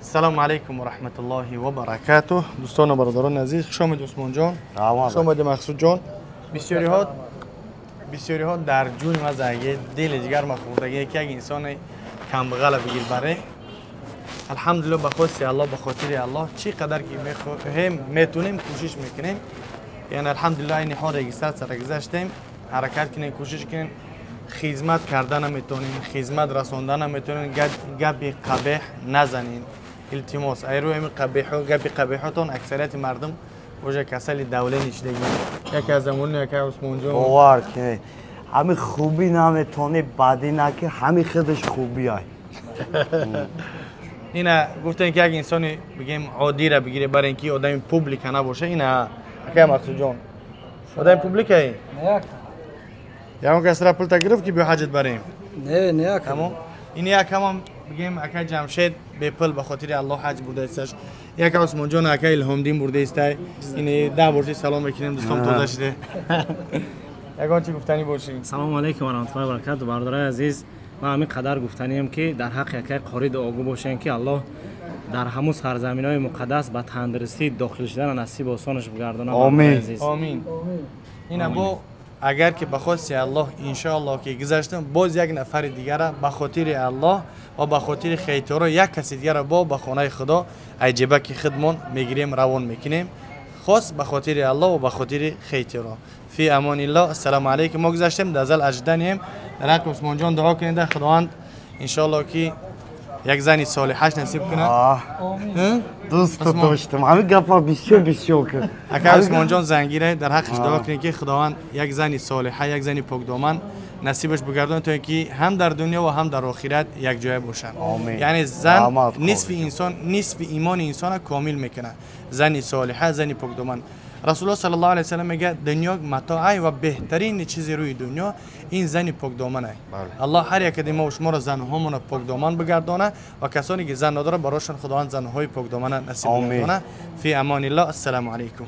السلام علیکم و رحمت الله و برکاته. دوستان و برادران عزیز، خوش آمدید عثمان جان. خوش آمدید مقصود جان. بسیاری ها در جون ما زنگه دل جگر ما خوردگی یک انسان کم بغل بگیر بره. الحمدلله به خواست الله، به خاطر الله چی قدر که میتونیم کوشش میکنیم. یعنی الحمدلله این حال رگستر سر گذاشتیم، حرکت کنیم، کوشش کنیم. خدمت کردن نمیتونین، خدمت رسوندن نمیتونین، گپی قبیح نزنین. التماس ای روی قبیح و گپی قبیحتون اکثریت مردم وجه کسل دوله نشدگی. یکی از زمون یکی عثمان جان باور که همین خوبی نمیتونه بدی نکه، همین خودش خوبی های. اینا گفتن که اگه انسانی بگیم عادی را بگیره برای اینکه آدم پوبلیک نباشه، اینا که مقصود جان آدم پوبلیک ای نه یا اون کس را پول تگرفت که بیا حاجت بریم نه کامو این یک هم بگیم اکا جمشید به پل به خاطر الله حج بوده استش، یک عثمان جان اکا الهام دین برده است. این ده بورتی سلام بکنیم دوستان تازه شده. یگان چی گفتنی باشین؟ سلام علیکم و رحمت الله و برکاته. برادرای عزیز، ما همین قدر گفتنیم که در حق یک قاری دعاگو باشین که الله در همون سرزمین‌های مقدس به تندرستی داخل شدن نصیب آسانش بگردونه. آمین آمین. اینا با اگر که بخواست الله انشاءالله که گذاشتم باز یک نفر دیگر را به خاطر الله و به خاطر خیتورا یک کسی دیگر را با به خانه خدا عجیبه که خدمون میگیریم روان میکنیم، خاص به خاطر الله و به خاطر خیتورا. فی امان الله. السلام علیکم. ما گذاشتیم دزل اجدانیم در حق عثمان جان دعا کنید خداوند انشاءالله که یک زنی صالحش نصیب کنه. دوست داشتم همین گپا بسیار کرد. اگر عثمان جان زنگیره در حقش دعا کنید که خداوند یک زنی صالحه، یک زنی پاک دامن نصیبش بگردونه تا اینکه هم در دنیا و هم در آخرت یک جای باشن. یعنی زن نصف انسان، نصف ایمان انسان کامل میکنه. زنی صالحه، زنی پاک دامن. رسول الله صلی الله علیه و سلم میگه دنیا متاع و بهترین چیز روی دنیا این زن پاک دامن است. الله هر یک ما و شما را زنهامون پاک دامن بگردانه و کسانی که زن نداره براشون خداوند زنهای پاک دامن نصیب بگردانه. فی امان الله. السلام علیکم.